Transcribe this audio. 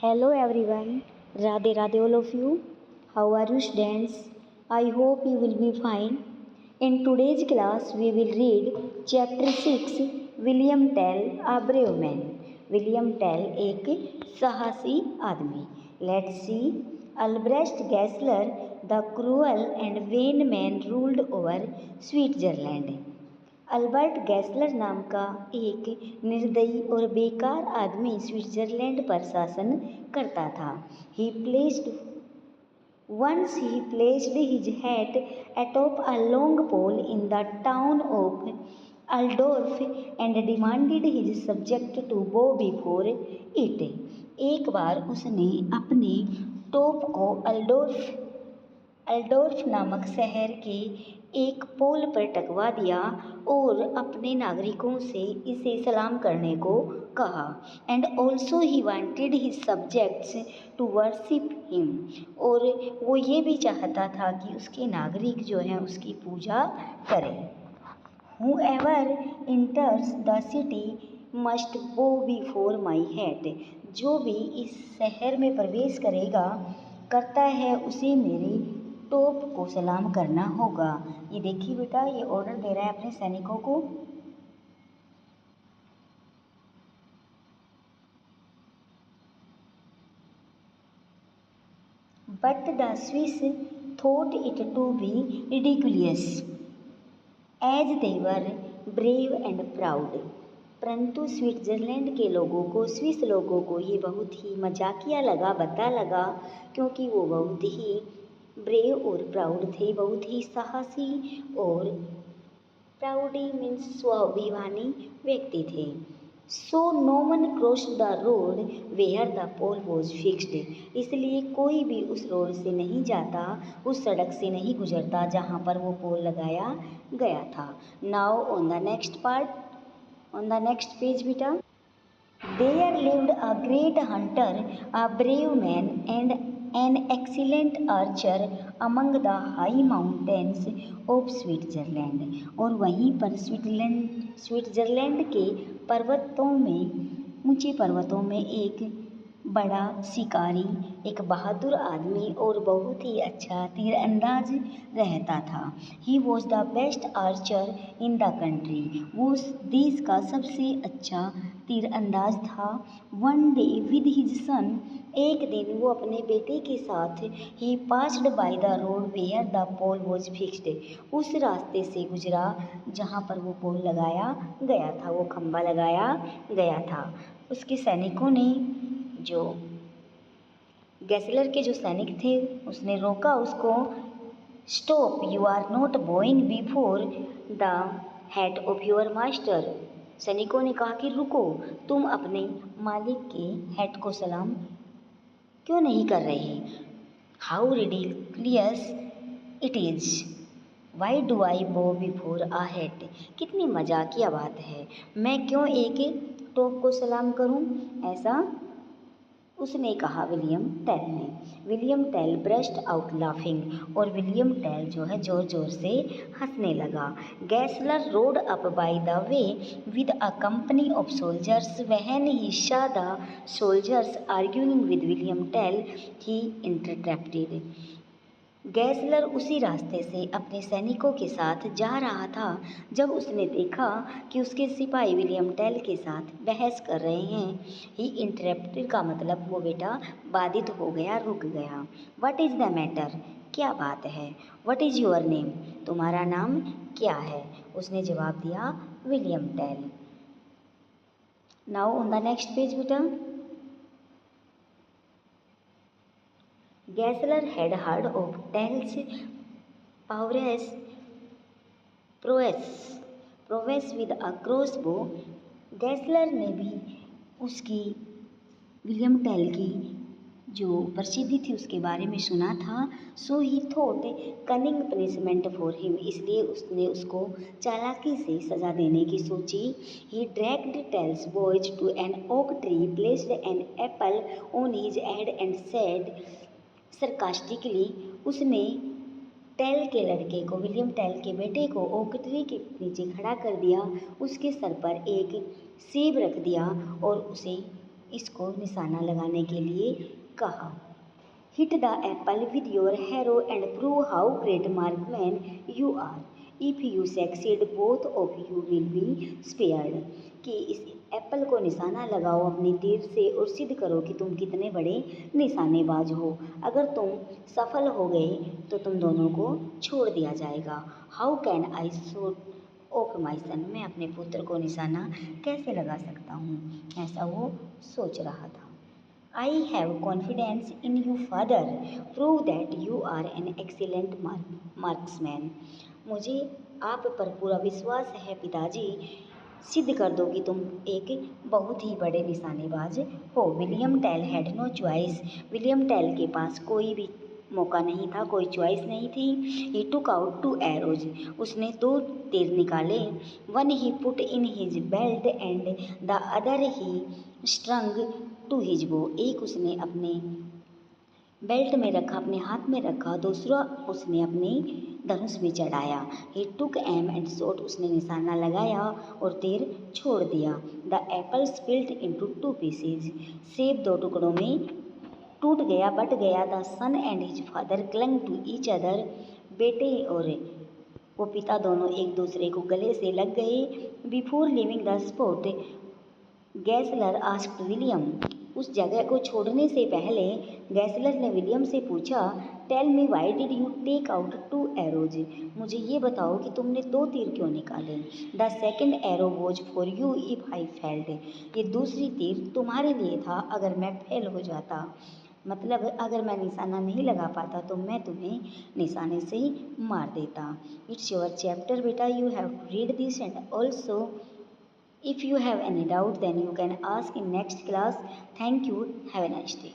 Hello everyone, Radhe Radhe all of you. How are you students? I hope you will be fine. In today's class we will read chapter 6 William Tell a brave man. William Tell एक साहसी आदमी. Let's see. Albrecht Gessler, the cruel and vain man, ruled over Switzerland. Albert Gessler नाम का एक निर्दयी और बेकार आदमी स्विट्जरलैंड पर शासन करता था. Once he placed his hat atop a long pole in the town of Altdorf and demanded his subject to bow before it. एक बार उसने अपने टोप को अल्डोर्फ नामक शहर के एक पोल पर टकवा दिया और अपने नागरिकों से इसे सलाम करने को कहा. And also he wanted his subjects to worship him. और वो ये भी चाहता था कि उसके नागरिक जो हैं उसकी पूजा करें. Whoever enters the city must bow before my head. जो भी इस शहर में प्रवेश करता है उसे मेरे टोप को सलाम करना होगा. ये देखिए बेटा, ये ऑर्डर दे रहा है अपने सैनिकों को. But the Swiss thought it to be ridiculous, as they were brave and proud. परंतु स्विट्जरलैंड के स्विस लोगों को ये बहुत ही मजाकिया लगा, क्योंकि वो बहुत ही ब्रेव और प्राउड थे, बहुत ही साहसी और प्राउडी मीन्स स्वाभिमानी व्यक्ति थे. So no one crossed the road where the pole was fixed. इसलिए कोई भी उस रोड से नहीं जाता, उस सड़क से नहीं गुजरता जहाँ पर वो पोल लगाया गया था. Now on the next part, on the next page बेटा. There lived a great hunter, a brave man, and an excellent archer among the high mountains of Switzerland. और वहीं पर स्विट्जरलैंड के ऊंचे पर्वतों में एक बड़ा शिकारी, एक बहादुर आदमी और बहुत ही अच्छा तीरंदाज रहता था. He was the best archer in the country. वो देश का सबसे अच्छा तीरंदाज था. One day with his son. एक दिन वो अपने बेटे के साथ he passed by the road where the pole was fixed. उस रास्ते से गुजरा जहाँ पर वो पोल लगाया गया था, वो खंबा लगाया गया था. उसके सैनिकों ने, जो गैसलर के जो सैनिक थे, उसने रोका उसको. Stop, you are not bowing before the head of your master. सैनिकों ने कहा कि रुको, तुम अपने मालिक के हेड को सलाम क्यों नहीं कर रहे. How ridiculous it is, why do I बो बिफोर आ हेड. कितनी मजाकिया बात है, मैं क्यों एक टोप को सलाम करूं, ऐसा उसने कहा विलियम टेल ने. William Tell burst out laughing. और विलियम टेल जो है जोर जोर से हंसने लगा. Gessler rode up by the way with a company of soldiers. When he saw the soldiers arguing with William Tell he interrupted. Gessler उसी रास्ते से अपने सैनिकों के साथ जा रहा था जब उसने देखा कि उसके सिपाही विलियम टेल के साथ बहस कर रहे हैं. ही इंटरप्टेड का मतलब वो बेटा बाधित हो गया, रुक गया. व्हाट इज़ द मैटर, क्या बात है. व्हाट इज़ योर नेम, तुम्हारा नाम क्या है. उसने जवाब दिया William Tell. Now on the next page बेटा. Gessler had heard of Tell's prowess with a crossbow. गैसलर ने भी उसकी विलियम टेल की जो प्रसिद्धि थी उसके बारे में सुना था. So he thought cunning punishment for him. इसलिए उसने उसको चालाकी से सजा देने की सोची. He dragged Tell's boys to an oak tree, placed an apple on his head and said sarcastically. उसने टेल के लड़के को, विलियम टेल के बेटे को ओक ट्री के नीचे खड़ा कर दिया, उसके सर पर एक सेब रख दिया और उसे इसको निशाना लगाने के लिए कहा। Hit the apple with your arrow and prove how great marksman you are. If you succeed both of you will be spared. कि इस एप्पल को निशाना लगाओ अपनी तीर से और सिद्ध करो कि तुम कितने बड़े निशानेबाज हो। अगर तुम सफल हो गए तो तुम दोनों को छोड़ दिया जाएगा। How can I shoot of my son. मैं अपने पुत्र को निशाना कैसे लगा सकता हूँ, ऐसा वो सोच रहा था। I have confidence in you, father. Prove that you are an excellent marksman. मुझे आप पर पूरा विश्वास है पिताजी। सिद्ध कर दो कि तुम एक बहुत ही बड़े निशानेबाज हो। William Tell had no choice. William Tell के पास कोई भी मौका नहीं था, कोई चॉइस नहीं थी। He took out 2 arrows. उसने 2 तीर निकाले। One he put in his belt and the other he strung to his bow. एक उसने अपने बेल्ट में रखा, अपने हाथ में रखा, दूसरा उसने अपने धनुष में चढ़ाया। He took aim and shot. उसने निशाना लगाया और तीर छोड़ दिया। The apple split into 2 pieces. सेब 2 टुकड़ों में टूट गया, बट गया। The son and his father clung to each other. बेटे और वो पिता दोनों एक दूसरे को गले से लग गए। Before leaving the spot Gessler asked William. उस जगह को छोड़ने से पहले गैसलर ने विलियम से पूछा, tell me why did you take out 2 arrows. मुझे ये बताओ कि तुमने 2 तीर क्यों निकाले। The second arrow was for you if I failed. ये दूसरी तीर तुम्हारे लिए था अगर मैं फेल हो जाता। मतलब अगर मैं निशाना नहीं लगा पाता तो मैं तुम्हें निशाने से ही मार देता। इट्स योर चैप्टर बेटा, you have to read this and also if you have any doubt then you can ask in next class. Thank you. Have a nice day.